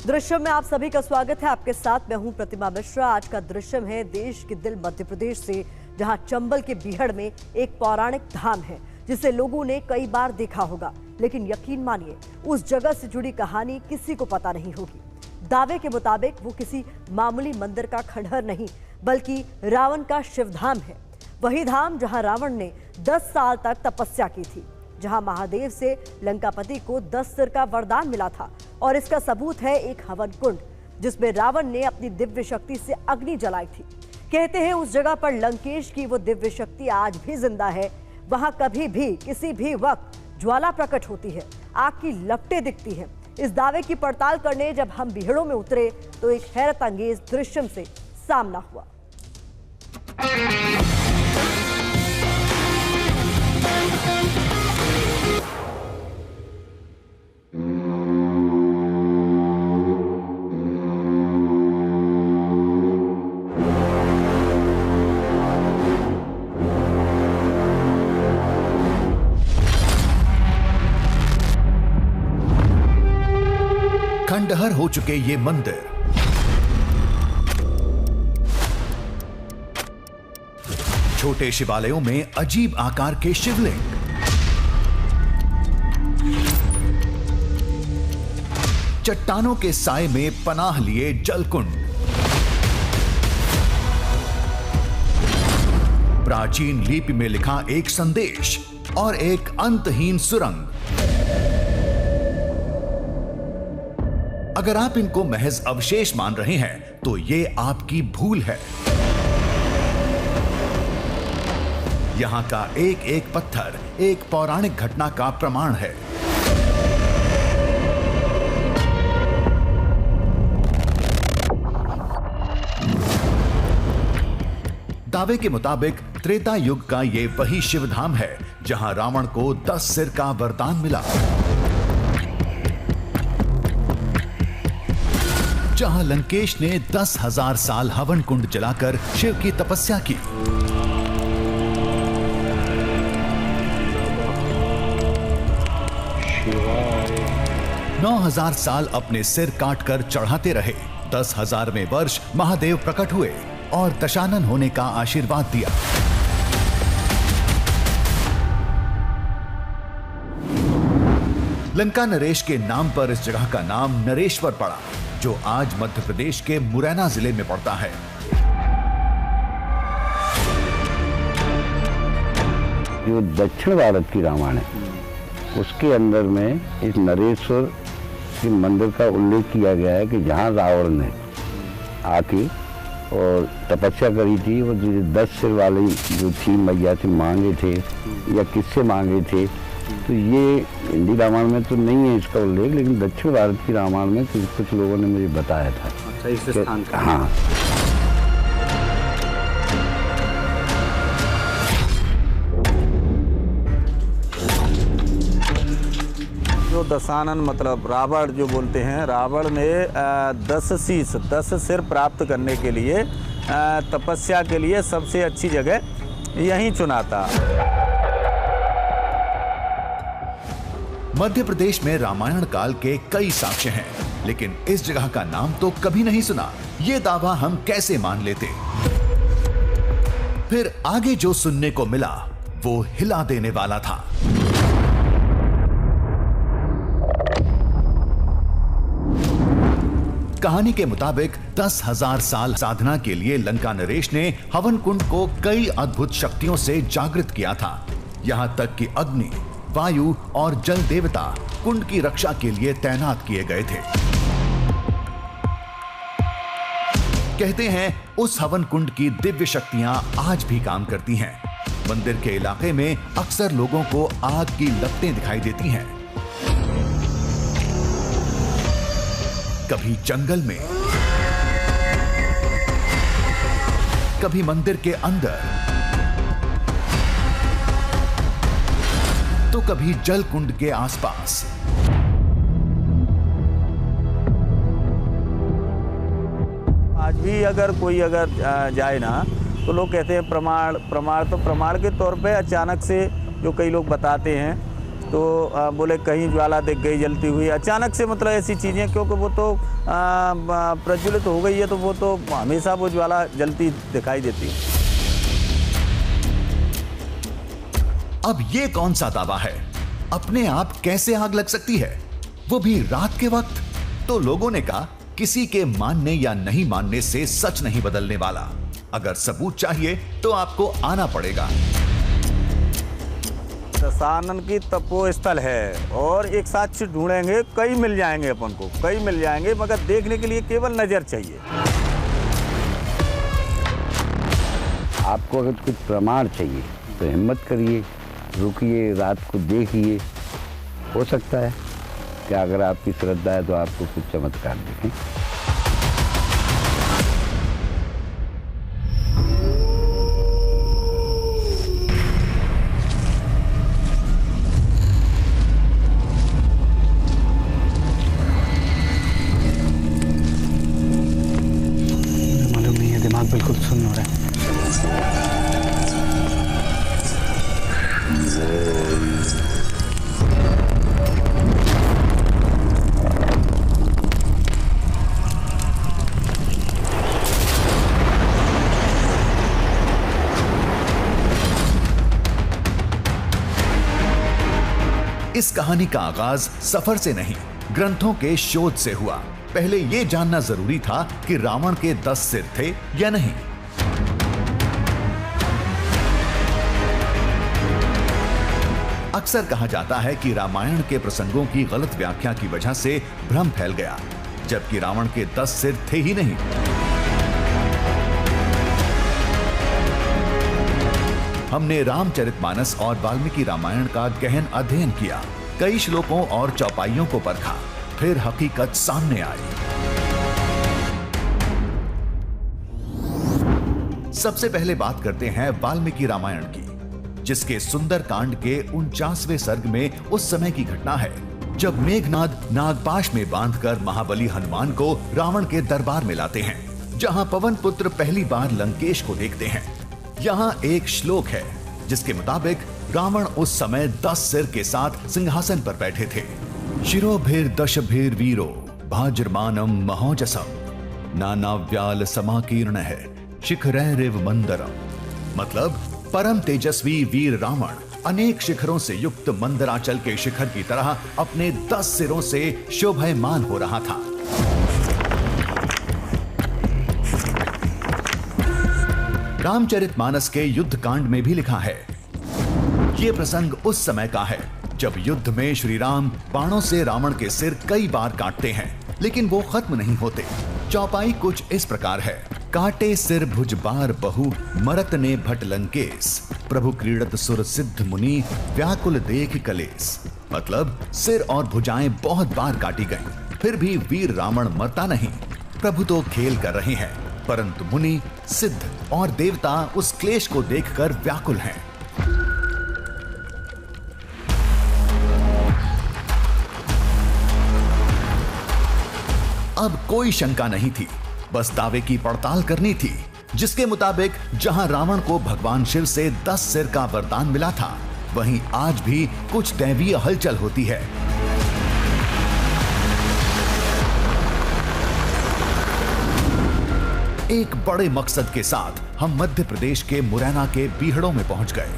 दृश्यम में आप सभी का स्वागत है। आपके साथ मैं हूं प्रतिमा मिश्रा। आज का दृश्यम है देश के दिल मध्य प्रदेश से, जहां चंबल के बीहड़ में एक पौराणिक धाम है जिसे लोगों ने कई बार देखा होगा, लेकिन यकीन मानिए उस जगह से जुड़ी कहानी किसी को पता नहीं होगी। दावे के मुताबिक वो किसी मामूली मंदिर का खंडहर नहीं, बल्कि रावण का शिवधाम है। वही धाम जहां रावण ने 10 साल तक तपस्या की थी, जहां महादेव से लंकापति को 10 सिर का वरदान मिला था। और इसका सबूत है एक हवन कुंड जिसमें रावण ने अपनी दिव्य शक्ति से अग्नि जलाई थी। कहते हैं उस जगह पर लंकेश की वो दिव्य शक्ति आज भी जिंदा है। वहां कभी भी किसी भी वक्त ज्वाला प्रकट होती है, आग की लपटें दिखती हैं। इस दावे की पड़ताल करने जब हम बीहड़ों में उतरे तो एक हैरत अंगेज दृश्यम से सामना हुआ। खंडहर हो चुके ये मंदिर छोटे शिवालयों में अजीब आकार के शिवलिंग, चट्टानों के साए में पनाह लिए जलकुंड, प्राचीन लिपि में लिखा एक संदेश और एक अंतहीन सुरंग। अगर आप इनको महज अवशेष मान रहे हैं तो ये आपकी भूल है। यहां का एक एक पत्थर एक पौराणिक घटना का प्रमाण है। दावे के मुताबिक त्रेता युग का ये वही शिवधाम है जहां रावण को 10 सिर का वरदान मिला, जहां लंकेश ने 10,000 साल हवन कुंड जलाकर शिव की तपस्या की, शिवाय 9,000 साल अपने सिर काटकर चढ़ाते रहे, 10,000वें वर्ष महादेव प्रकट हुए और दशानन होने का आशीर्वाद दिया। लंका नरेश के नाम पर इस जगह का नाम नरेश्वर पड़ा, जो आज मध्य प्रदेश के मुरैना जिले में पड़ता है। जो दक्षिण भारत की रामायण है उसके अंदर में इस नरेश्वर के मंदिर का उल्लेख किया गया है कि जहाँ रावण ने आके और तपस्या करी थी और 10 सिर वाली जो थी मैया से मांगे थे या किससे मांगे थे, तो ये हिंदी रामायण में तो नहीं है इसका उल्लेख, लेकिन दक्षिण भारत की रामायण में कुछ लोगों ने मुझे बताया था। अच्छा, इस स्थान का? हाँ। जो दशानन मतलब रावण जो बोलते हैं, रावण ने 10 सिर प्राप्त करने के लिए तपस्या के लिए सबसे अच्छी जगह यहीं चुना था। मध्य प्रदेश में रामायण काल के कई साक्ष्य हैं, लेकिन इस जगह का नाम तो कभी नहीं सुना। ये दावा हम कैसे मान लेते? फिर आगे जो सुनने को मिला वो हिला देने वाला था। कहानी के मुताबिक 10,000 साल साधना के लिए लंका नरेश ने हवन कुंड को कई अद्भुत शक्तियों से जागृत किया था। यहां तक कि अग्नि, वायु और जल देवता कुंड की रक्षा के लिए तैनात किए गए थे। कहते हैं उस हवन कुंड की दिव्य शक्तियां आज भी काम करती हैं। मंदिर के इलाके में अक्सर लोगों को आग की लपटें दिखाई देती हैं। कभी जंगल में, कभी मंदिर के अंदर, तो कभी जल कुंड के आसपास। आज भी अगर कोई जाए ना तो लोग कहते हैं प्रमाण के तौर पे अचानक से जो कई लोग बताते हैं तो बोले कहीं ज्वाला दिख गई जलती हुई अचानक से, मतलब ऐसी चीज़ें, क्योंकि वो तो प्रज्वलित हो गई है तो वो तो हमेशा वो ज्वाला जलती दिखाई देती है। अब ये कौन सा दावा है? अपने आप कैसे आग लग सकती है, वो भी रात के वक्त? तो लोगों ने कहा किसी के मानने या नहीं मानने से सच नहीं बदलने वाला। अगर सबूत चाहिए तो आपको आना पड़ेगा। दशानन की तपोस्थल है और एक साक्ष्य ढूंढेंगे, कई मिल जाएंगे, अपन को कई मिल जाएंगे, मगर देखने के लिए केवल नजर चाहिए। आपको अगर कुछ प्रमाण चाहिए तो हिम्मत करिए, रुकिए, रात को देखिए। हो सकता है कि अगर आपकी श्रद्धा है तो आपको कुछ चमत्कार दिखें। मालूम नहीं है, दिमाग बिल्कुल सुन्न हो रहा है। इस कहानी का आगाज सफर से नहीं, ग्रंथों के शोध से हुआ। पहले यह जानना जरूरी था कि रावण के 10 सिर थे या नहीं। अक्सर कहा जाता है कि रामायण के प्रसंगों की गलत व्याख्या की वजह से भ्रम फैल गया, जबकि रावण के 10 सिर थे ही नहीं। हमने रामचरितमानस और वाल्मीकि रामायण का गहन अध्ययन किया, कई श्लोकों और चौपाइयों को परखा, फिर हकीकत सामने आई। सबसे पहले बात करते हैं वाल्मीकि रामायण की, जिसके सुंदर कांड के 49वें सर्ग में उस समय की घटना है जब मेघनाद नागपाश में बांधकर महाबली हनुमान को रावण के दरबार में लाते हैं, जहां पवन पुत्र पहली बार लंकेश को देखते हैं। यहाँ एक श्लोक है जिसके मुताबिक रावण उस समय 10 सिर के साथ सिंहासन पर बैठे थे। शिरोभिर दशभिर वीरो भाजमानम महोजसम नानाव्याल समाकीर्ण है शिखरैरिव मंदरम। मतलब परम तेजस्वी वीर रावण अनेक शिखरों से युक्त मंदराचल के शिखर की तरह अपने 10 सिरों से शोभायमान हो रहा था। रामचरितमानस के युद्ध कांड में भी लिखा है। यह प्रसंग उस समय का है जब युद्ध में श्री राम बाणों से रावण के सिर कई बार काटते हैं, लेकिन वो खत्म नहीं होते। चौपाई कुछ इस प्रकार है। काटे सिर भुज बार बहु मरत ने भट लंकेश प्रभु क्रीड़त सुर सिद्ध मुनि व्याकुल देख कलेस। मतलब सिर और भुजाएं बहुत बार काटी गईं, फिर भी वीर रावण मरता नहीं। प्रभु तो खेल कर रहे हैं, परंतु मुनि, सिद्ध और देवता उस क्लेश को देखकर व्याकुल हैं। अब कोई शंका नहीं थी, बस दावे की पड़ताल करनी थी, जिसके मुताबिक जहां रावण को भगवान शिव से 10 सिर का वरदान मिला था, वहीं आज भी कुछ दैवीय हलचल होती है। एक बड़े मकसद के साथ हम मध्य प्रदेश के मुरैना के बीहड़ों में पहुंच गए।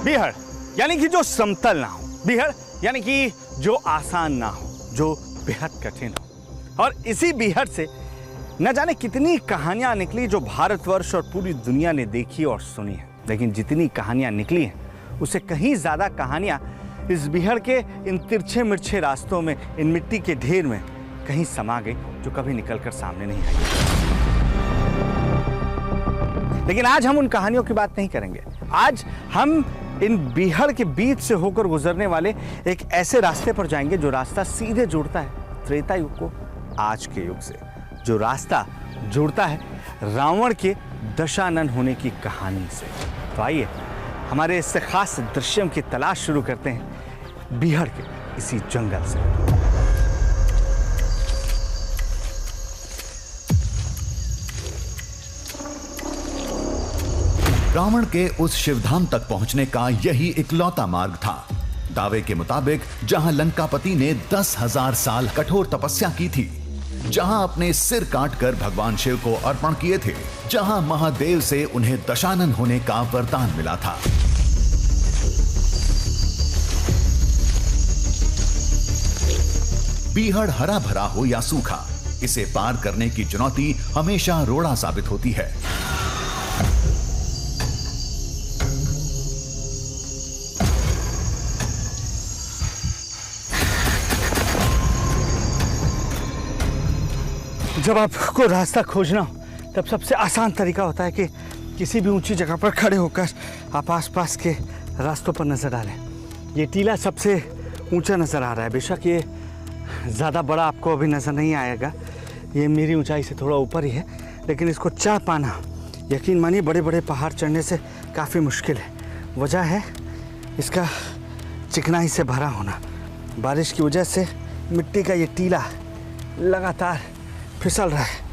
बीहड़ यानी कि जो समतल ना हो, बीहड़ यानी कि जो आसान ना हो, जो बेहद कठिन हो। और इसी बीहड़ से न जाने कितनी कहानियां निकली जो भारतवर्ष और पूरी दुनिया ने देखी और सुनी है। लेकिन जितनी कहानियां निकली हैं उससे कहीं ज्यादा कहानियां इस बीहड़ के इन तिरछे मिर्छे रास्तों में, इन मिट्टी के ढेर में कहीं समा गई, जो कभी निकलकर सामने नहीं आई। लेकिन आज हम उन कहानियों की बात नहीं करेंगे। आज हम इन बीहड़ के बीच से होकर गुजरने वाले एक ऐसे रास्ते पर जाएंगे जो रास्ता सीधे जोड़ता है त्रेता युग को आज के युग से, जो रास्ता जोड़ता है रावण के दशानन होने की कहानी से। तो आइए हमारे इस खास दृश्यम की तलाश शुरू करते हैं बीहड़ के इसी जंगल से। रावण के उस शिवधाम तक पहुंचने का यही इकलौता मार्ग था। दावे के मुताबिक जहां लंकापति ने 10,000 साल कठोर तपस्या की थी, जहां अपने सिर काटकर भगवान शिव को अर्पण किए थे, जहां महादेव से उन्हें दशानन होने का वरदान मिला था। बीहड़ हरा भरा हो या सूखा, इसे पार करने की चुनौती हमेशा रोड़ा साबित होती है। जब आपको रास्ता खोजना हो तब सबसे आसान तरीका होता है कि किसी भी ऊंची जगह पर खड़े होकर आप आसपास के रास्तों पर नजर डालें। ये टीला सबसे ऊंचा नजर आ रहा है। बेशक ये ज़्यादा बड़ा आपको अभी नजर नहीं आएगा, ये मेरी ऊंचाई से थोड़ा ऊपर ही है, लेकिन इसको चढ़ पाना यकीन मानिए बड़े बड़े पहाड़ चढ़ने से काफ़ी मुश्किल है। वजह है इसका चिकनाई से भरा होना। बारिश की वजह से मिट्टी का ये टीला लगातार फिसल रहा है।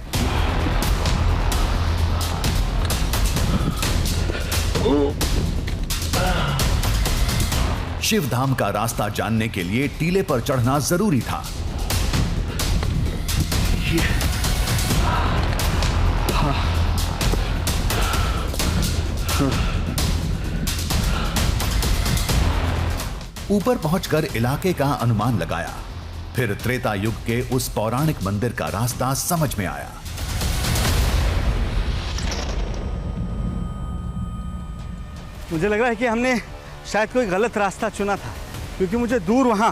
शिवधाम का रास्ता जानने के लिए टीले पर चढ़ना जरूरी था। ऊपर पहुंचकर इलाके का अनुमान लगाया, फिर त्रेता युग के उस पौराणिक मंदिर का रास्ता समझ में आया। मुझे लग रहा है कि हमने शायद कोई गलत रास्ता चुना था, क्योंकि मुझे दूर वहाँ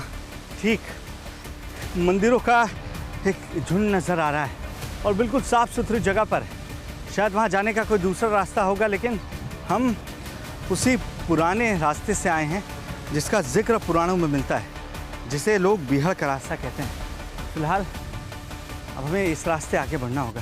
ठीक मंदिरों का एक झुंड नज़र आ रहा है और बिल्कुल साफ सुथरी जगह पर है। शायद वहाँ जाने का कोई दूसरा रास्ता होगा, लेकिन हम उसी पुराने रास्ते से आए हैं जिसका जिक्र पुराणों में मिलता है, जिसे लोग बीहड़ का रास्ता कहते हैं। फिलहाल अब हमें इस रास्ते आगे बढ़ना होगा।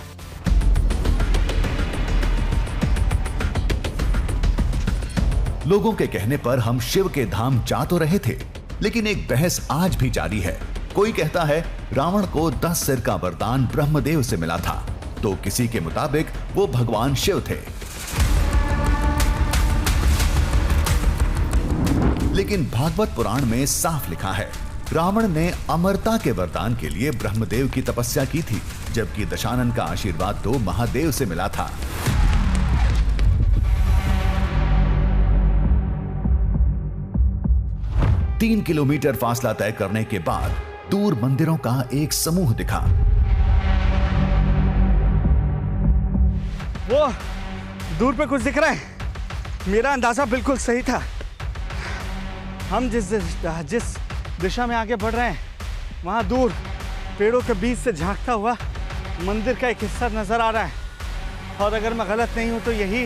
लोगों के कहने पर हम शिव के धाम जा तो रहे थे, लेकिन एक बहस आज भी जारी है। कोई कहता है रावण को 10 सिर का वरदान ब्रह्मदेव से मिला था, तो किसी के मुताबिक वो भगवान शिव थे। लेकिन भागवत पुराण में साफ लिखा है रावण ने अमरता के वरदान के लिए ब्रह्मदेव की तपस्या की थी, जबकि दशानन का आशीर्वाद तो महादेव से मिला था। तीन किलोमीटर फासला तय करने के बाद दूर मंदिरों का एक समूह दिखा। वो दूर पे कुछ दिख रहा है। मेरा अंदाजा बिल्कुल सही था। हम जिस दिशा में आगे बढ़ रहे हैं, वहां दूर पेड़ों के बीच से झांकता हुआ मंदिर का एक हिस्सा नजर आ रहा है, और अगर मैं गलत नहीं हूं तो यही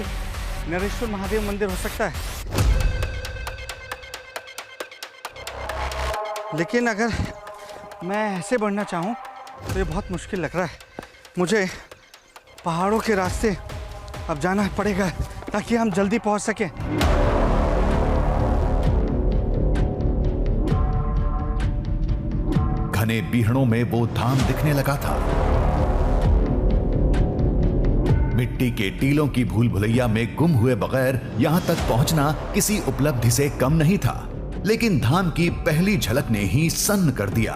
नरेश्वर महादेव मंदिर हो सकता है। लेकिन अगर मैं ऐसे बढ़ना चाहूं तो ये बहुत मुश्किल लग रहा है। मुझे पहाड़ों के रास्ते अब जाना पड़ेगा ताकि हम जल्दी पहुंच सकें। घने बीहड़ों में वो धाम दिखने लगा था। मिट्टी के टीलों की भूल भुलैया में गुम हुए बगैर यहां तक पहुंचना किसी उपलब्धि से कम नहीं था, लेकिन धाम की पहली झलक ने ही सन्न कर दिया।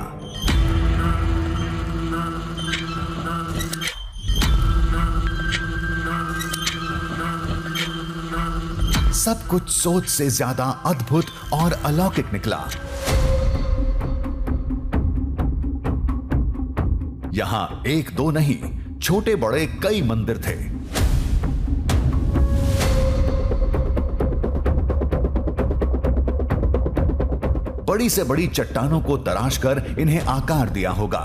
सब कुछ सोच से ज्यादा अद्भुत और अलौकिक निकला। यहां एक दो नहीं, छोटे बड़े कई मंदिर थे। बड़ी से बड़ी चट्टानों को तराशकर इन्हें आकार दिया होगा।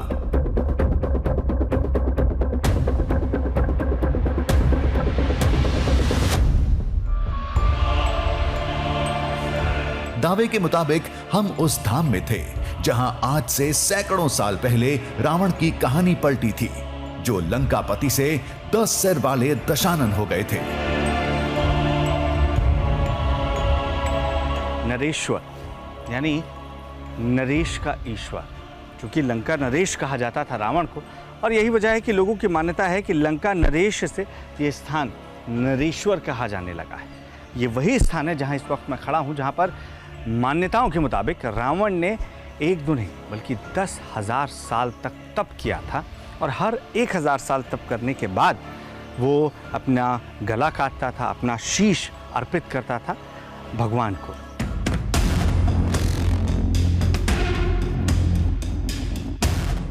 दावे के मुताबिक हम उस धाम में थे जहां आज से सैकड़ों साल पहले रावण की कहानी पलटी थी, जो लंकापति से 10 सिर वाले दशानन हो गए थे। नरेश्वर यानी नरेश का ईश्वर, क्योंकि लंका नरेश कहा जाता था रावण को, और यही वजह है कि लोगों की मान्यता है कि लंका नरेश से ये स्थान नरेश्वर कहा जाने लगा है। ये वही स्थान है जहाँ इस वक्त मैं खड़ा हूँ, जहाँ पर मान्यताओं के मुताबिक रावण ने एक दो नहीं बल्कि 10,000 साल तक तप किया था, और हर 1,000 साल तप करने के बाद वो अपना गला काटता था, अपना शीश अर्पित करता था भगवान को।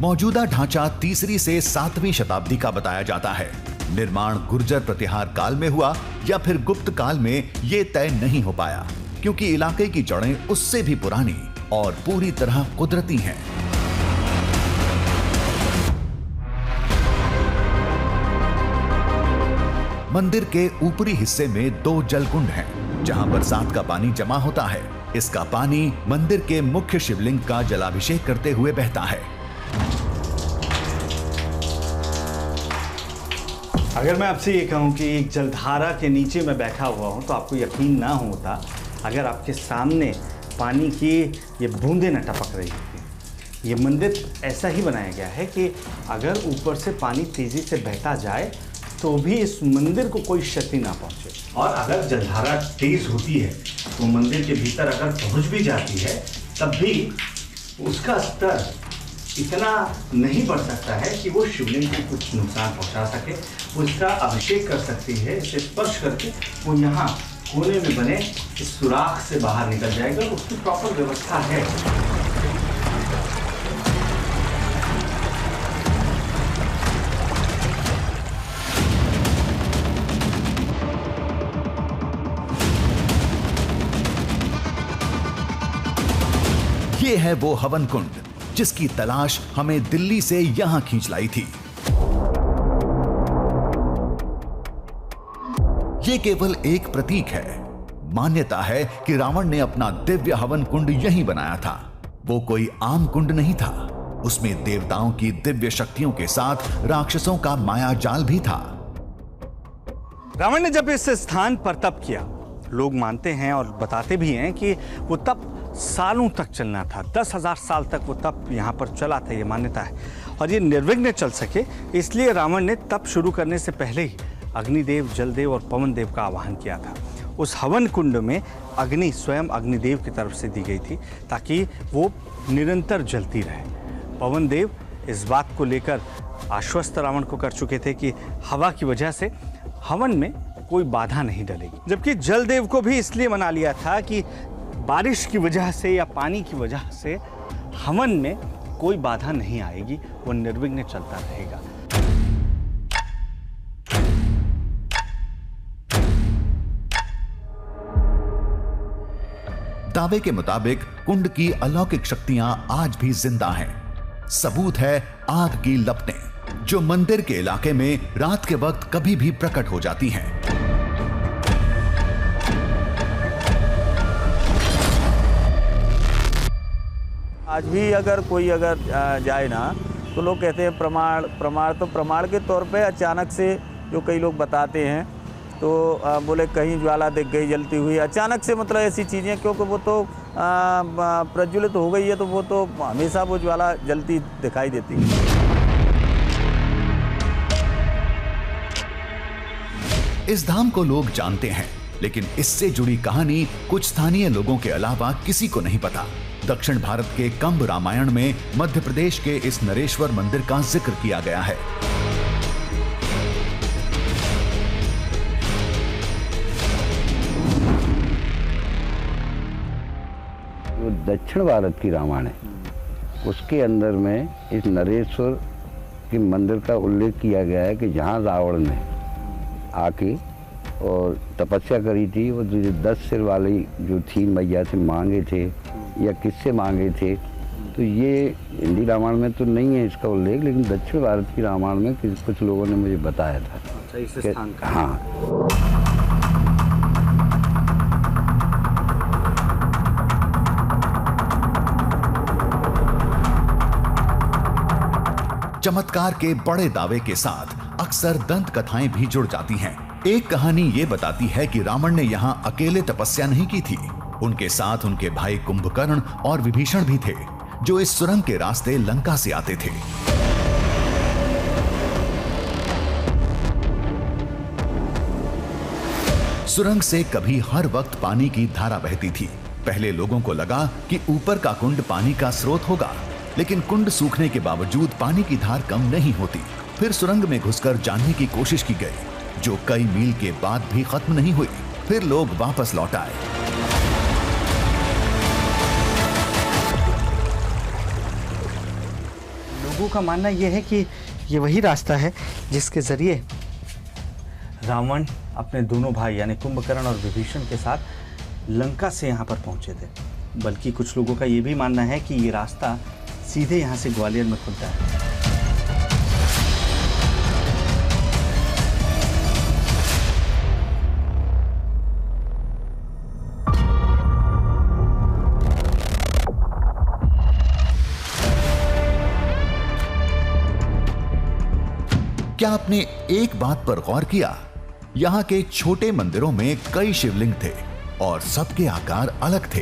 मौजूदा ढांचा 3री से 7वीं शताब्दी का बताया जाता है। निर्माण गुर्जर प्रतिहार काल में हुआ या फिर गुप्त काल में, ये तय नहीं हो पाया, क्योंकि इलाके की जड़ें उससे भी पुरानी और पूरी तरह कुदरती हैं। मंदिर के ऊपरी हिस्से में 2 जलकुंड हैं, जहां बरसात का पानी जमा होता है। इसका पानी मंदिर के मुख्य शिवलिंग का जलाभिषेक करते हुए बहता है। अगर मैं आपसे ये कहूँ कि एक जलधारा के नीचे मैं बैठा हुआ हूँ तो आपको यकीन ना होता अगर आपके सामने पानी की ये बूंदें न टपक रही होती। ये मंदिर ऐसा ही बनाया गया है कि अगर ऊपर से पानी तेज़ी से बहता जाए तो भी इस मंदिर को कोई क्षति ना पहुँचे, और अगर जलधारा तेज़ होती है तो मंदिर के भीतर अगर पहुँच भी जाती है तब भी उसका स्तर इतना नहीं बढ़ सकता है कि वो शिवलिंग को कुछ नुकसान पहुंचा सके। वो इसका अभिषेक कर सकती है, इसे स्पर्श करके वो यहाँ कोने में बने इस सुराख से बाहर निकल जाएगा। उसकी प्रॉपर व्यवस्था है। ये है वो हवन कुंड जिसकी तलाश हमें दिल्ली से यहां खींच लाई थी। ये केवल एक प्रतीक है। मान्यता है कि रावण ने अपना दिव्य हवन कुंड यहीं बनाया था। वो कोई आम कुंड नहीं था, उसमें देवताओं की दिव्य शक्तियों के साथ राक्षसों का माया जाल भी था। रावण ने जब इस स्थान पर तप किया, लोग मानते हैं और बताते भी हैं कि वो तप सालों तक चलना था। 10,000 साल तक वो तप यहाँ पर चला था, ये मान्यता है। और ये निर्विघ्न चल सके इसलिए रावण ने तप शुरू करने से पहले ही अग्निदेव, जलदेव और पवन देव का आवाहन किया था। उस हवन कुंड में अग्नि स्वयं अग्निदेव की तरफ से दी गई थी ताकि वो निरंतर जलती रहे। पवन देव इस बात को लेकर आश्वस्त रावण को कर चुके थे कि हवा की वजह से हवन में कोई बाधा नहीं डलेगी, जबकि जलदेव को भी इसलिए मना लिया था कि बारिश की वजह से या पानी की वजह से हवन में कोई बाधा नहीं आएगी, वो निर्विघ्न चलता रहेगा। दावे के मुताबिक कुंड की अलौकिक शक्तियां आज भी जिंदा हैं। सबूत है आग की लपटें जो मंदिर के इलाके में रात के वक्त कभी भी प्रकट हो जाती हैं। आज भी अगर कोई जाए ना तो लोग कहते हैं प्रमाण के तौर पे अचानक से जो कई लोग बताते हैं तो बोले कहीं ज्वाला दिख गई जलती हुई अचानक से, मतलब ऐसी चीज़ें, क्योंकि वो तो प्रज्वलित हो गई है तो वो तो हमेशा वो ज्वाला जलती दिखाई देती है। इस धाम को लोग जानते हैं, लेकिन इससे जुड़ी कहानी कुछ स्थानीय लोगों के अलावा किसी को नहीं पता। दक्षिण भारत के कंब रामायण में मध्य प्रदेश के इस नरेश्वर मंदिर का जिक्र किया गया है। जो दक्षिण भारत की रामायण है उसके अंदर में इस नरेश्वर के मंदिर का उल्लेख किया गया है कि जहाँ रावण ने आके और तपस्या करी थी, वो जो 10 सिर वाली जो थी मैया से मांगे थे या किससे मांगे थे, तो ये हिंदी रामायण में तो नहीं है इसका उल्लेख, लेकिन दक्षिण भारत की रामायण में कुछ लोगों ने मुझे बताया था। इस स्थान का। हाँ। चमत्कार के बड़े दावे के साथ अक्सर दंत कथाएं भी जुड़ जाती हैं। एक कहानी ये बताती है कि रावण ने यहाँ अकेले तपस्या नहीं की थी, उनके साथ उनके भाई कुंभकर्ण और विभीषण भी थे, जो इस सुरंग के रास्ते लंका से आते थे। सुरंग से कभी हर वक्त पानी की धारा बहती थी। पहले लोगों को लगा कि ऊपर का कुंड पानी का स्रोत होगा, लेकिन कुंड सूखने के बावजूद पानी की धार कम नहीं होती। फिर सुरंग में घुसकर जानने की कोशिश की गई, जो कई मील के बाद भी खत्म नहीं हुई। फिर लोग वापस लौट आए। लोगों का मानना यह है कि ये वही रास्ता है जिसके जरिए रावण अपने दोनों भाई यानी कुंभकर्ण और विभीषण के साथ लंका से यहाँ पर पहुँचे थे। बल्कि कुछ लोगों का ये भी मानना है कि ये रास्ता सीधे यहाँ से ग्वालियर में खुलता है। क्या आपने एक बात पर गौर किया? यहाँ के छोटे मंदिरों में कई शिवलिंग थे और सबके आकार अलग थे।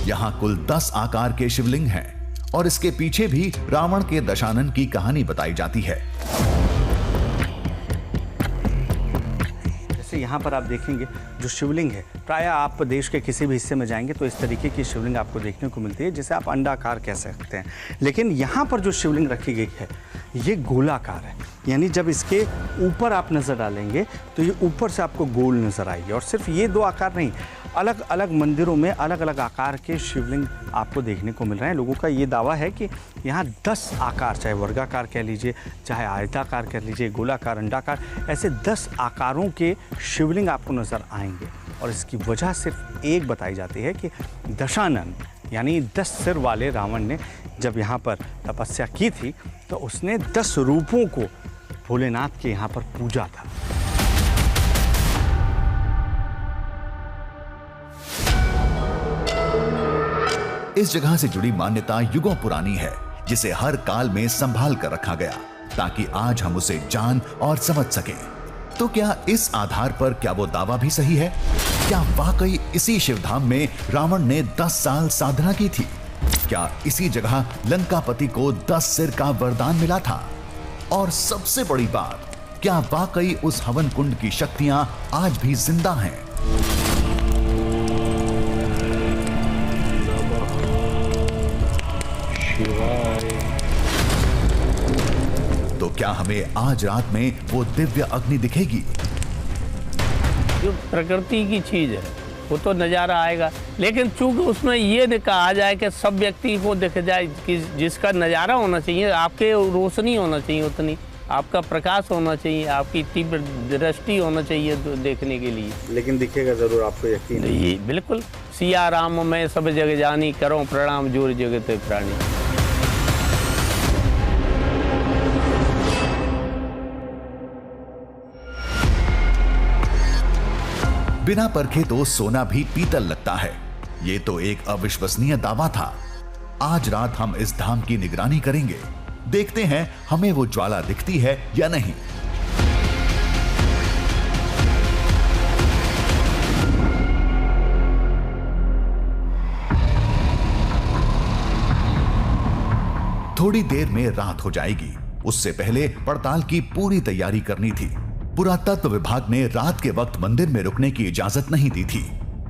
यहाँ कुल 10 आकार के शिवलिंग हैं और इसके पीछे भी रावण के दशानन की कहानी बताई जाती है। यहाँ पर आप देखेंगे जो शिवलिंग है, प्रायः आप देश के किसी भी हिस्से में जाएंगे तो इस तरीके की शिवलिंग आपको देखने को मिलती है, जिसे आप अंडाकार कह सकते हैं। लेकिन यहाँ पर जो शिवलिंग रखी गई है ये गोलाकार है, यानी जब इसके ऊपर आप नज़र डालेंगे तो ये ऊपर से आपको गोल नज़र आएगी। और सिर्फ ये 2 आकार नहीं, अलग अलग मंदिरों में अलग अलग आकार के शिवलिंग आपको देखने को मिल रहे हैं। लोगों का ये दावा है कि यहाँ 10 आकार, चाहे वर्गाकार कह लीजिए, चाहे आयताकार कह लीजिए, गोलाकार, अंडाकार, ऐसे 10 आकारों के शिवलिंग आपको नज़र आएंगे। और इसकी वजह सिर्फ एक बताई जाती है कि दशानन यानी 10 सिर वाले रावण ने जब यहाँ पर तपस्या की थी तो उसने 10 रूपों को भोलेनाथ के यहाँ पर पूजा था। इस जगह से जुड़ी मान्यता युगों पुरानी है, जिसे हर काल में संभाल कर रखा गया ताकि आज हम उसे जान और समझ सकें। तो क्या इस आधार पर क्या वो दावा भी सही है? क्या वाकई इसी शिवधाम में रावण ने 10 साल साधना की थी? क्या इसी जगह लंकापति को 10 सिर का वरदान मिला था? और सबसे बड़ी बात, क्या वाकई उस हवन कुंड की शक्तियां आज भी जिंदा हैं? तो क्या हमें आज रात में वो दिव्य अग्नि दिखेगी? जो प्रकृति की चीज है वो तो नज़ारा आएगा, लेकिन चूंकि उसमें ये कहा जाए कि सब व्यक्ति को दिख जाए कि जिसका नज़ारा होना चाहिए, आपके रोशनी होना चाहिए, उतनी आपका प्रकाश होना चाहिए, आपकी तीव्र दृष्टि होना चाहिए तो देखने के लिए। लेकिन दिखेगा जरूर, आपको यकीन है? ये बिल्कुल। सिया राम मैं सब जग जानी, करो प्रणाम जोर जगत प्राणी। बिना परखे तो सोना भी पीतल लगता है। ये तो एक अविश्वसनीय दावा था। आज रात हम इस धाम की निगरानी करेंगे। देखते हैं हमें वो ज्वाला दिखती है या नहीं। थोड़ी देर में रात हो जाएगी। उससे पहले पड़ताल की पूरी तैयारी करनी थी। पुरातत्व विभाग ने रात के वक्त मंदिर में रुकने की इजाजत नहीं दी थी,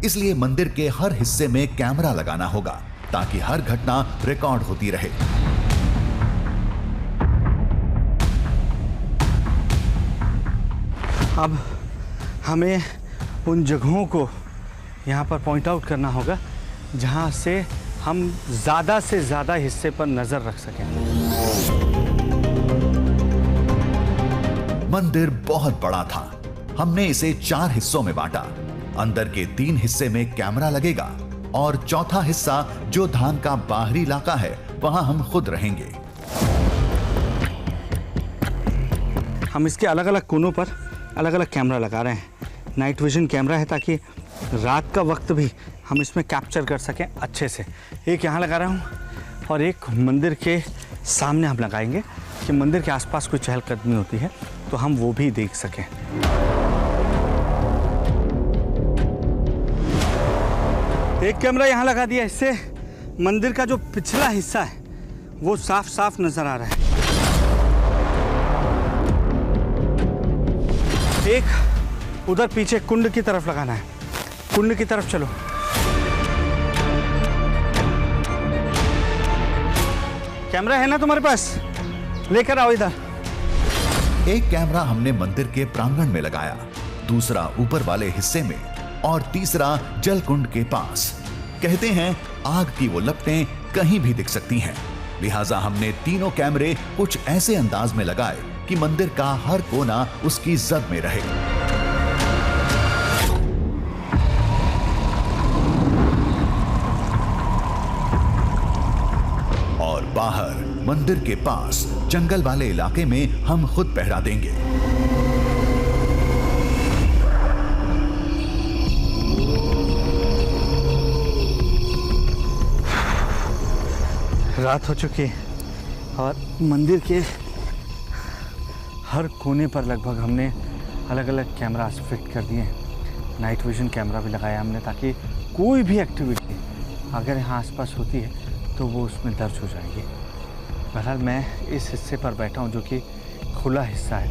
इसलिए मंदिर के हर हिस्से में कैमरा लगाना होगा ताकि हर घटना रिकॉर्ड होती रहे। अब हमें उन जगहों को यहाँ पर पॉइंट आउट करना होगा जहाँ से हम ज़्यादा से ज़्यादा हिस्से पर नज़र रख सकें। मंदिर बहुत बड़ा था। हमने इसे 4 हिस्सों में बांटा। अंदर के 3 हिस्से में कैमरा लगेगा और चौथा हिस्सा जो धाम का बाहरी इलाका है वहां हम खुद रहेंगे। हम इसके अलग अलग कोनों पर अलग अलग कैमरा लगा रहे हैं। नाइट विजन कैमरा है ताकि रात का वक्त भी हम इसमें कैप्चर कर सकें अच्छे से। एक यहाँ लगा रहा हूँ और एक मंदिर के सामने हम लगाएंगे कि मंदिर के आसपास कोई चहलकदमी होती है तो हम वो भी देख सकें। एक कैमरा यहाँ लगा दिया। इससे मंदिर का जो पिछला हिस्सा है वो साफ साफ नजर आ रहा है। एक उधर पीछे कुंड की तरफ लगाना है। कुंड की तरफ चलो। कैमरा है ना तुम्हारे पास? लेकर आओ इधर। एक कैमरा हमने मंदिर के प्रांगण में लगाया, दूसरा ऊपर वाले हिस्से में और तीसरा जलकुंड के पास। कहते हैं आग की वो लपटें कहीं भी दिख सकती हैं, लिहाजा हमने तीनों कैमरे कुछ ऐसे अंदाज में लगाए कि मंदिर का हर कोना उसकी जद में रहे। और बाहर मंदिर के पास जंगल वाले इलाके में हम खुद पहरा देंगे। रात हो चुकी है और मंदिर के हर कोने पर लगभग हमने अलग अलग कैमरास फिट कर दिए हैं। नाइट विजन कैमरा भी लगाया हमने ताकि कोई भी एक्टिविटी अगर यहाँ आसपास होती है तो वो उसमें दर्ज हो जाएगी। बहरहाल मैं इस हिस्से पर बैठा हूँ जो कि खुला हिस्सा है।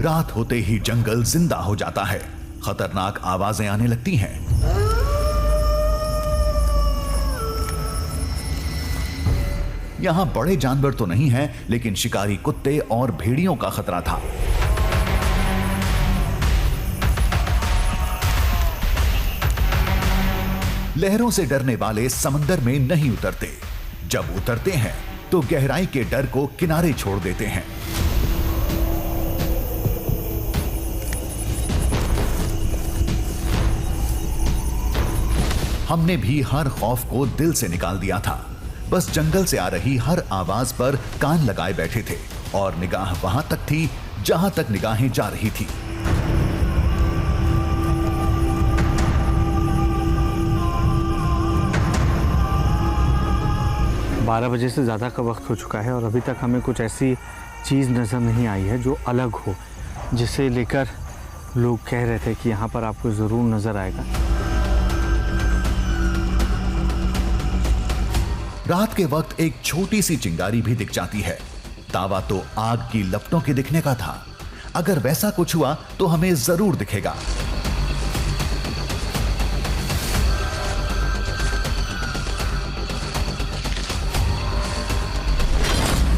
रात होते ही जंगल जिंदा हो जाता है, खतरनाक आवाजें आने लगती हैं। यहां बड़े जानवर तो नहीं हैं, लेकिन शिकारी कुत्ते और भेड़ियों का खतरा था। लहरों से डरने वाले समंदर में नहीं उतरते, जब उतरते हैं तो गहराई के डर को किनारे छोड़ देते हैं। हमने भी हर खौफ को दिल से निकाल दिया था, बस जंगल से आ रही हर आवाज पर कान लगाए बैठे थे और निगाह वहां तक थी जहां तक निगाहें जा रही थी। बारह बजे से ज़्यादा का वक्त हो चुका है और अभी तक हमें कुछ ऐसी चीज़ नज़र नहीं आई है जो अलग हो, जिसे लेकर लोग कह रहे थे कि यहाँ पर आपको ज़रूर नज़र आएगा। रात के वक्त एक छोटी सी चिंगारी भी दिख जाती है। दावा तो आग की लपटों के दिखने का था। अगर वैसा कुछ हुआ तो हमें जरूर दिखेगा।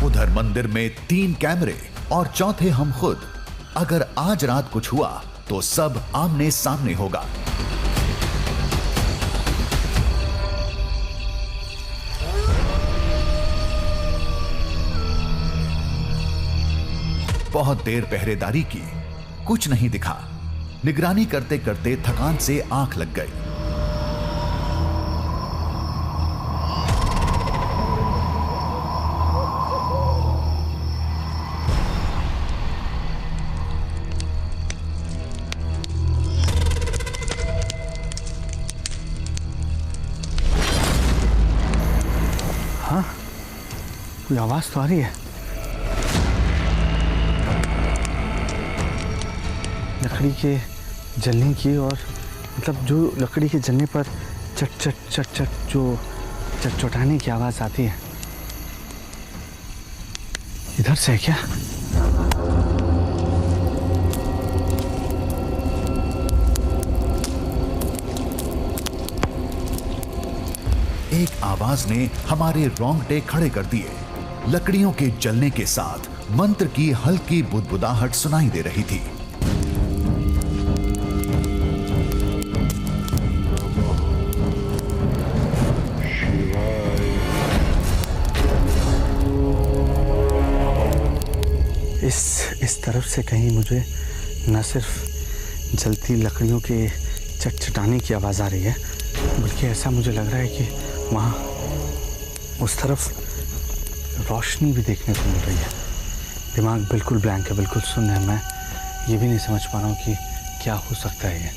उधर मंदिर में 3 कैमरे और चौथे हम खुद। अगर आज रात कुछ हुआ तो सब आमने सामने होगा। बहुत देर पहरेदारी की, कुछ नहीं दिखा। निगरानी करते करते थकान से आंख लग गई। हाँ, कोई आवाज तो आ रही है। लकड़ी के जलने की, और मतलब जो लकड़ी के जलने पर चट चट चट चट जो चटचटाने की आवाज़ आती है। इधर से है क्या? एक आवाज ने हमारे रोंगटे खड़े कर दिए। लकड़ियों के जलने के साथ मंत्र की हल्की बुदबुदाहट सुनाई दे रही थी। इस तरफ से कहीं मुझे न सिर्फ जलती लकड़ियों के चटचटाने की आवाज़ आ रही है, बल्कि ऐसा मुझे लग रहा है कि वहाँ उस तरफ रोशनी भी देखने को मिल रही है। दिमाग बिल्कुल ब्लैंक है, बिल्कुल सुन्न है। मैं ये भी नहीं समझ पा रहा हूँ कि क्या हो सकता है ये।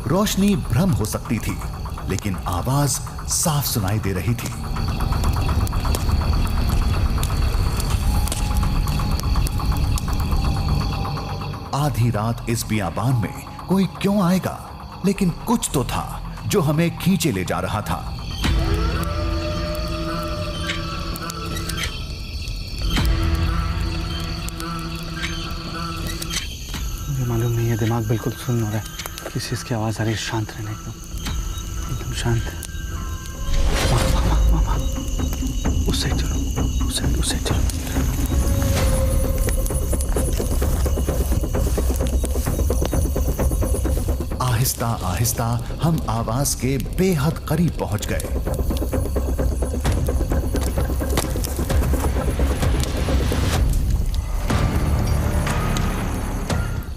रोशनी भ्रम हो सकती थी, लेकिन आवाज साफ सुनाई दे रही थी। आधी रात इस बियाबान में कोई क्यों आएगा, लेकिन कुछ तो था जो हमें खींचे ले जा रहा था। मुझे मालूम नहीं है, दिमाग बिल्कुल सुन्न हो रहा है। किस चीज की आवाज आ रही है? शांत रहना, एकदम शांत। उस साइड चलो, उस साइड चलो। आहिस्ता आहिस्ता हम आवाज के बेहद करीब पहुंच गए।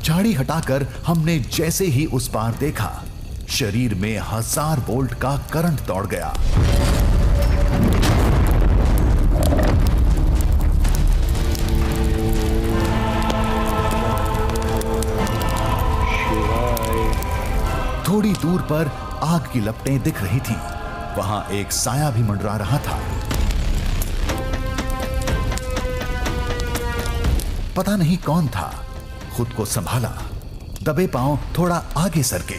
झाड़ी हटाकर हमने जैसे ही उस पार देखा, शरीर में 1000 वोल्ट का करंट दौड़ गया। थोड़ी दूर पर आग की लपटें दिख रही थी। वहां एक साया भी मंडरा रहा था। पता नहीं कौन था। खुद को संभाला, दबे पांव थोड़ा आगे सरके।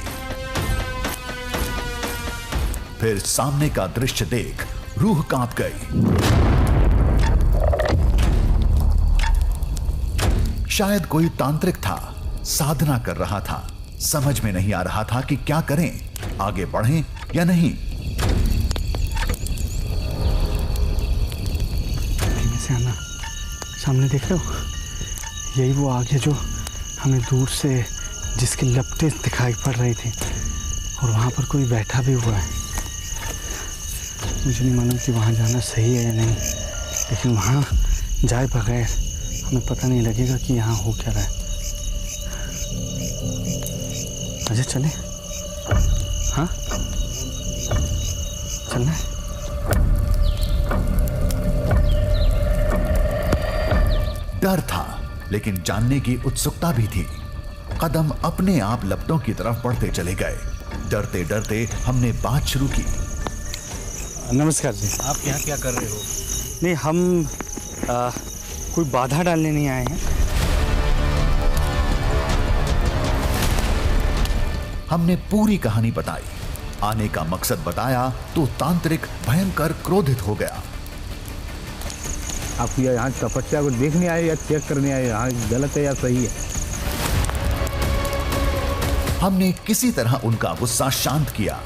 फिर सामने का दृश्य देख रूह कांप गई। शायद कोई तांत्रिक था, साधना कर रहा था। समझ में नहीं आ रहा था कि क्या करें, आगे बढ़ें या नहीं। धीमे से आना। सामने देख रहे हो? यही वो आग है जो हमें दूर से जिसकी लपटें दिखाई पड़ रही थी, और वहां पर कोई बैठा भी हुआ है। मुझे नहीं मालूम कि वहां जाना सही है या नहीं, लेकिन वहां जाए बगैर हमें पता नहीं लगेगा कि यहाँ हो क्या रहा है। अजय चले? हाँ, चलना है। डर था, लेकिन जानने की उत्सुकता भी थी। कदम अपने आप लपटों की तरफ बढ़ते चले गए। डरते डरते हमने बात शुरू की। नमस्कार जी। आप यहाँ क्या कर रहे हो? नहीं, हम कोई बाधा डालने नहीं आए हैं। हमने पूरी कहानी बताई। आने का मकसद बताया तो तांत्रिक भयंकर क्रोधित हो गया। आप यहाँ तपस्या को देखने आए या चेक करने आए? यहाँ गलत है या सही है? हमने किसी तरह उनका गुस्सा शांत किया।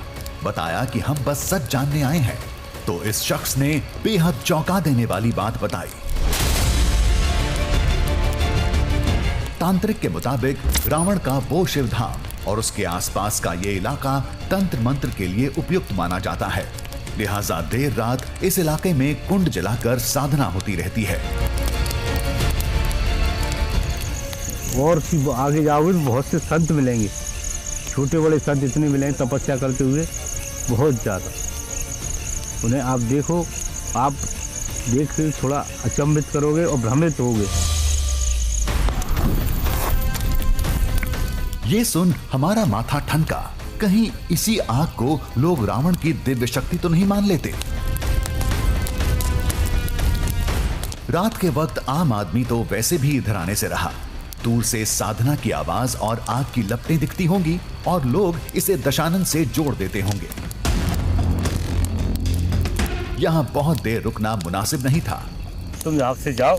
बताया कि हम बस सच जानने आए हैं। तो इस शख्स ने बेहद चौंका देने वाली बात बताई। तांत्रिक के मुताबिक रावण का वो शिवधाम और उसके आसपास का ये इलाका तंत्र मंत्र के लिए उपयुक्त माना जाता है। लिहाजा देर रात इस इलाके में कुंड जलाकर साधना होती रहती है। और आगे जाओगे तो बहुत से संत मिलेंगे, छोटे बड़े संत इतने मिलेंगे तपस्या करते हुए, बहुत ज्यादा। उन्हें आप देखो, आप देख कर थोड़ा अचंभित करोगे और भ्रमित होगे। ये सुन हमारा माथा ठनका। कहीं इसी आग को लोग रावण की दिव्य शक्ति तो नहीं मान लेते। रात के वक्त आम आदमी तो वैसे भी इधर आने से रहा। दूर से साधना की आवाज और आग की लपटें दिखती होंगी और लोग इसे दशानन से जोड़ देते होंगे। यहां बहुत देर रुकना मुनासिब नहीं था। तुम यहाँ से जाओ,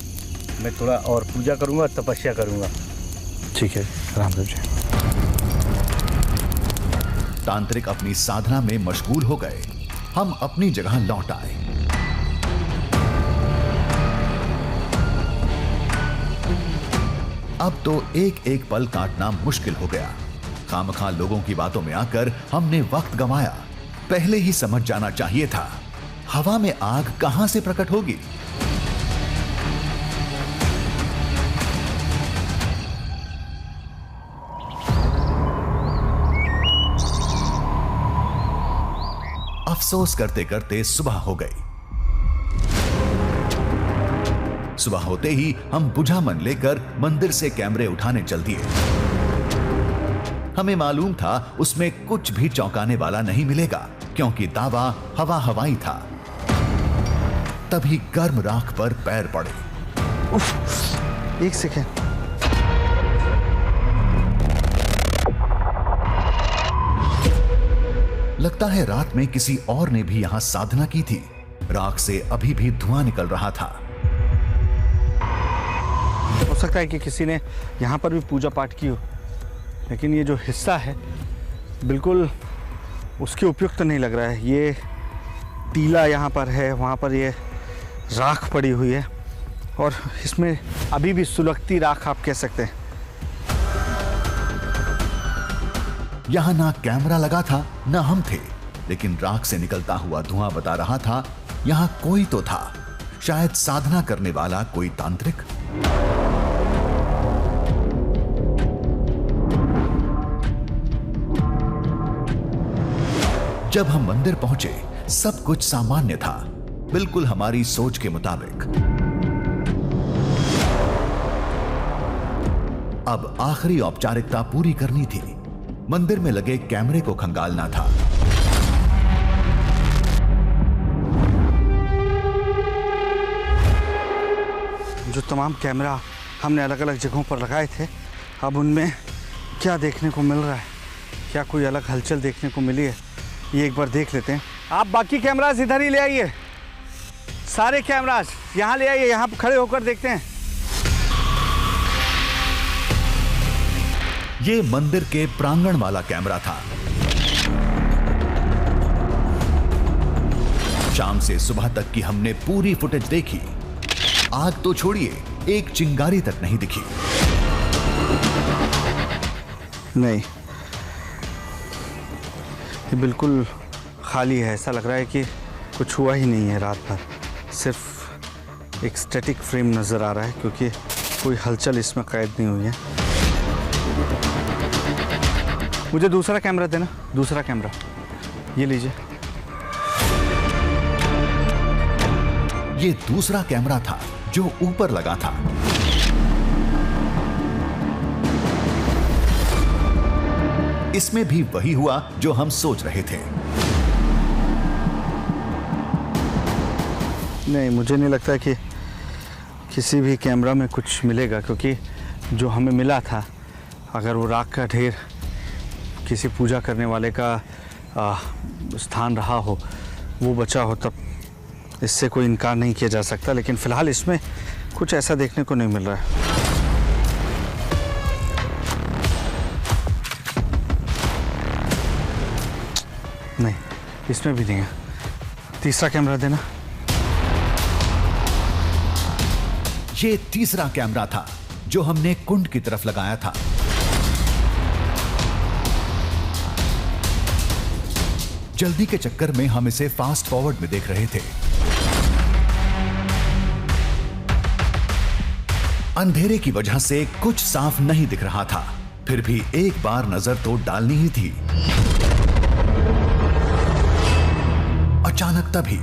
मैं थोड़ा और पूजा करूंगा, तपस्या करूंगा। ठीक है, रामदेव जी। तांत्रिक अपनी साधना में मशगूल हो गए। हम अपनी जगह लौट आए। अब तो एक एक पल काटना मुश्किल हो गया। खामखा लोगों की बातों में आकर हमने वक्त गंवाया। पहले ही समझ जाना चाहिए था। हवा में आग कहां से प्रकट होगी? अफसोस करते करते सुबह हो गई। सुबह होते ही हम बुझा मन लेकर मंदिर से कैमरे उठाने चल दिए। हमें मालूम था उसमें कुछ भी चौंकाने वाला नहीं मिलेगा, क्योंकि दावा हवा हवाई था। तभी गर्म राख पर पैर पड़े। एक सेकेंड। लगता है रात में किसी और ने भी यहाँ साधना की थी। राख से अभी भी धुआं निकल रहा था। हो सकता है कि किसी ने यहाँ पर भी पूजा पाठ की हो, लेकिन ये जो हिस्सा है बिल्कुल उसके उपयुक्त नहीं लग रहा है। ये टीला यहाँ पर है, वहाँ पर ये राख पड़ी हुई है और इसमें अभी भी सुलगती राख आप कह सकते हैं। यहाँ ना कैमरा लगा था ना हम थे, लेकिन राख से निकलता हुआ धुआं बता रहा था यहाँ कोई तो था, शायद साधना करने वाला कोई तांत्रिक। जब हम मंदिर पहुंचे सब कुछ सामान्य था, बिल्कुल हमारी सोच के मुताबिक। अब आखिरी औपचारिकता पूरी करनी थी, मंदिर में लगे कैमरे को खंगालना था। जो तमाम कैमरा हमने अलग अलग जगहों पर लगाए थे, अब उनमें क्या देखने को मिल रहा है, क्या कोई अलग हलचल देखने को मिली है, ये एक बार देख लेते हैं। आप बाकी कैमरास इधर ही ले आइए, सारे कैमरास यहाँ ले आइए, यहाँ खड़े होकर देखते हैं। ये मंदिर के प्रांगण वाला कैमरा था। शाम से सुबह तक की हमने पूरी फुटेज देखी। आग तो छोड़िए, एक चिंगारी तक नहीं दिखी। नहीं, ये बिल्कुल खाली है। ऐसा लग रहा है कि कुछ हुआ ही नहीं है रात भर। सिर्फ एक स्टैटिक फ्रेम नज़र आ रहा है, क्योंकि कोई हलचल इसमें कैद नहीं हुई है। मुझे दूसरा कैमरा देना, दूसरा कैमरा ये लीजिए। ये दूसरा कैमरा था जो ऊपर लगा था। इसमें भी वही हुआ जो हम सोच रहे थे। नहीं, मुझे नहीं लगता कि किसी भी कैमरा में कुछ मिलेगा, क्योंकि जो हमें मिला था, अगर वो राख का ढेर किसी पूजा करने वाले का स्थान रहा हो, वो बचा हो, तब इससे कोई इनकार नहीं किया जा सकता। लेकिन फिलहाल इसमें कुछ ऐसा देखने को नहीं मिल रहा है। नहीं, इसमें भी नहीं है। तीसरा कैमरा देना। ये तीसरा कैमरा था जो हमने कुंड की तरफ लगाया था। जल्दी के चक्कर में हम इसे फास्ट फॉरवर्ड में देख रहे थे। अंधेरे की वजह से कुछ साफ नहीं दिख रहा था, फिर भी एक बार नजर तो डालनी ही थी। अचानक तभी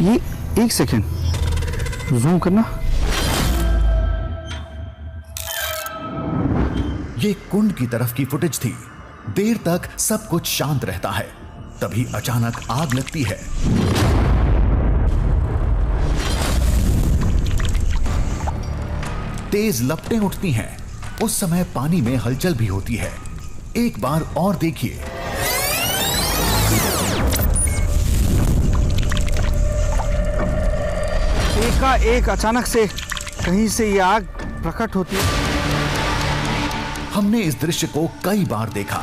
ये एक सेकेंड जूम करना। ये कुंड की तरफ की फुटेज थी। देर तक सब कुछ शांत रहता है, तभी अचानक आग लगती है। तेज लपटें उठती हैं। उस समय पानी में हलचल भी होती है। एक बार और देखिए। एकाएक अचानक से कहीं से ये आग प्रकट होती है। हमने इस दृश्य को कई बार देखा।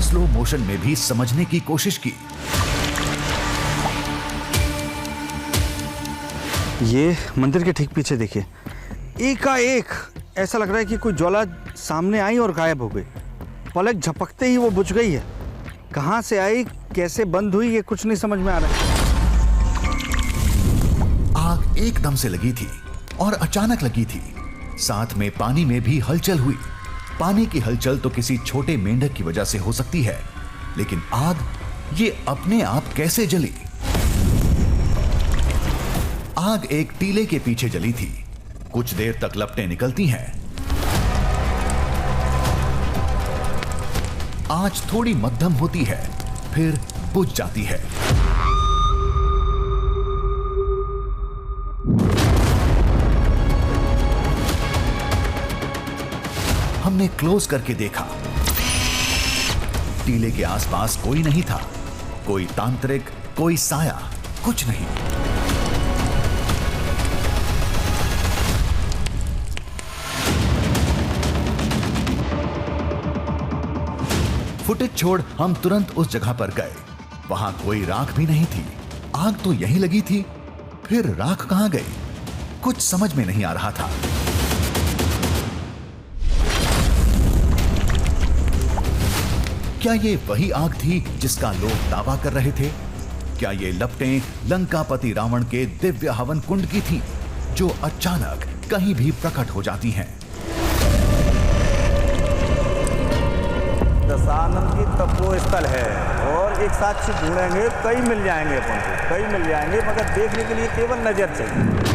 स्लो मोशन में भी समझने की कोशिश की। ये मंदिर के ठीक पीछे देखिए, एकाएक ऐसा लग रहा है कि कोई ज्वाला सामने आई और गायब हो गई। पलक झपकते ही वो बुझ गई है। कहां से आई, कैसे बंद हुई, ये कुछ नहीं समझ में आ रहा है। आग एकदम से लगी थी और अचानक लगी थी। साथ में पानी में भी हलचल हुई। पानी की हलचल तो किसी छोटे मेंढक की वजह से हो सकती है, लेकिन आग ये अपने आप कैसे जली? आग एक टीले के पीछे जली थी। कुछ देर तक लपटें निकलती हैं। आंच थोड़ी मध्यम होती है, फिर बुझ जाती है। हमने क्लोज करके देखा। टीले के आसपास कोई नहीं था, कोई तांत्रिक, कोई साया, कुछ नहीं। फुटेज छोड़ हम तुरंत उस जगह पर गए। वहां कोई राख भी नहीं थी। आग तो यहीं लगी थी, फिर राख कहां गई? कुछ समझ में नहीं आ रहा था। क्या ये वही आग थी जिसका लोग दावा कर रहे थे? क्या ये लपटें लंकापति रावण के दिव्य हवन कुंड की थी, जो अचानक कहीं भी प्रकट हो जाती हैं? दशानन की तपोस्थल है और एक साक्ष्य ढूंढेंगे, कई मिल जाएंगे अपन को, कई मिल जाएंगे, मगर देखने के लिए केवल नजर चाहिए।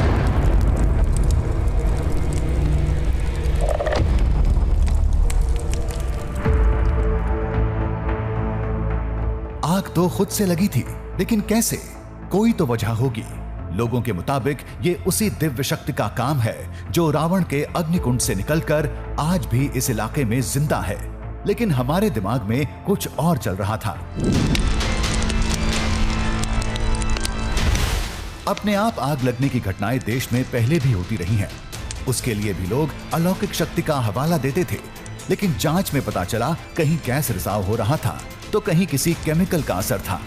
आग तो खुद से लगी थी, लेकिन कैसे? कोई तो वजह होगी। लोगों के मुताबिक ये उसी दिव्य शक्ति का काम है जो रावण के अग्निकुंड से निकलकर आज भी इस इलाके में जिंदा है। लेकिन हमारे दिमाग में कुछ और चल रहा था। अपने आप आग लगने की घटनाएं देश में पहले भी होती रही हैं। उसके लिए भी लोग अलौकिक शक्ति का हवाला देते थे, लेकिन जांच में पता चला कहीं गैस रिसाव हो रहा था तो कहीं किसी केमिकल का असर था।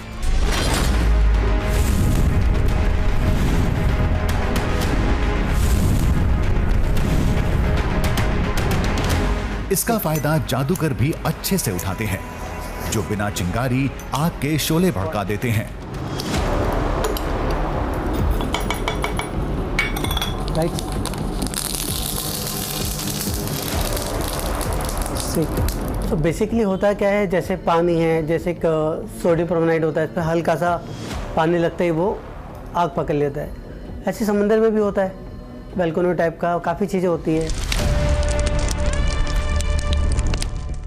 इसका फायदा जादूगर भी अच्छे से उठाते हैं, जो बिना चिंगारी आग के शोले भड़का देते हैं। तो बेसिकली होता क्या है, जैसे पानी है, जैसे सोडियम परमानेट होता है, इस पर हल्का सा पानी लगते ही वो आग पकड़ लेता है। ऐसे समंदर में भी होता है, बैल्कोनी टाइप का, काफ़ी चीज़ें होती है।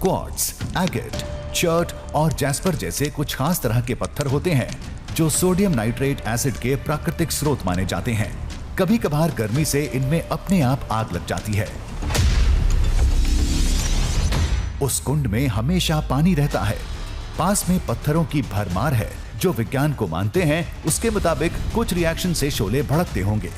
क्वार्ट्ज, एगेट, चर्ट और जैस्पर जैसे कुछ खास तरह के पत्थर होते हैं जो सोडियम नाइट्रेट एसिड के प्राकृतिक स्रोत माने जाते हैं। कभी कभार गर्मी से इनमें अपने आप आग लग जाती है। उस कुंड में हमेशा पानी रहता है। पास में पत्थरों की भरमार है, जो विज्ञान को मानते हैं उसके मुताबिक कुछ रिएक्शन से शोले भड़कते होंगे।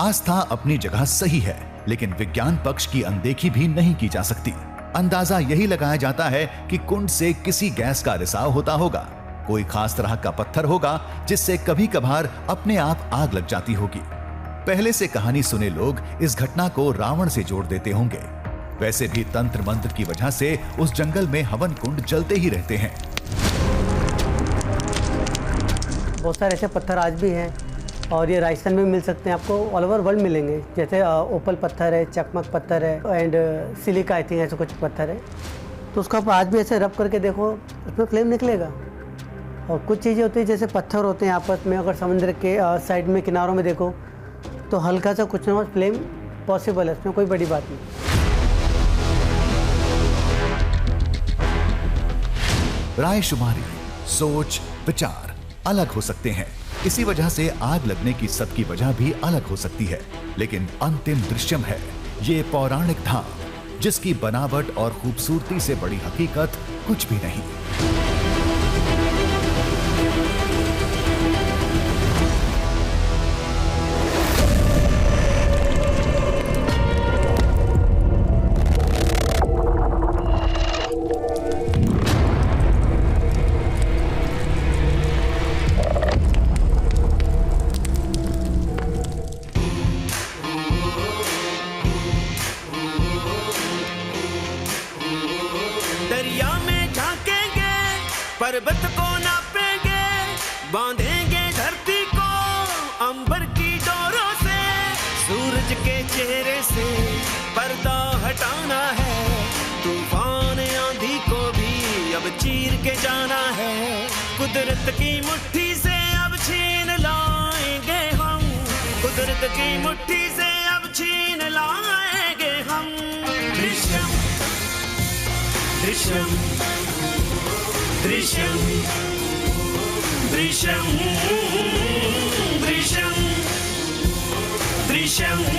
आस्था अपनी जगह सही है, लेकिन विज्ञान पक्ष की अनदेखी भी नहीं की जा सकती। अंदाजा यही लगाया जाता है कि कुंड से किसी गैस का रिसाव होता होगा, कोई खास तरह का पत्थर होगा जिससे कभी कभार अपने आप आग लग जाती होगी। पहले से कहानी सुने लोग इस घटना को रावण से जोड़ देते होंगे। वैसे भी तंत्र मंत्र की वजह से उस जंगल में हवन कुंड जलते ही रहते हैं। बहुत सारे ऐसे पत्थर आज भी हैं और ये राजस्थान में मिल सकते हैं, आपको ऑल ओवर वर्ल्ड मिलेंगे। जैसे ओपल पत्थर है, चकमक पत्थर है एंड सिलिका, आई थिंक ऐसे कुछ पत्थर है। तो उसको आप आज भी ऐसे रब करके देखो, उसमें फ्लेम निकलेगा। और कुछ चीज़ें होती है जैसे पत्थर होते हैं आपस में, अगर समुद्र के साइड में किनारों में देखो तो हल्का सा कुछ ना कुछ फ्लेम पॉसिबल है, इसमें कोई बड़ी बात नहीं। राय शुमारी, सोच, विचार अलग हो सकते हैं। इसी वजह से आग लगने की सबकी वजह भी अलग हो सकती है, लेकिन अंतिम दृश्यम है ये पौराणिक धाम, जिसकी बनावट और खूबसूरती से बड़ी हकीकत कुछ भी नहीं। पर्वत को नापेंगे, बांधेंगे धरती को अंबर की डोरों से, सूरज के चेहरे से पर्दा हटाना है, तूफान आंधी को भी अब चीर के जाना है, कुदरत की मुट्ठी से अब छीन लाएंगे हम, कुदरत की मुट्ठी से अब छीन लाएंगे हम। दृश्यम दृश्यम दृश्यम दृश्यम दृश्यम दृश्यम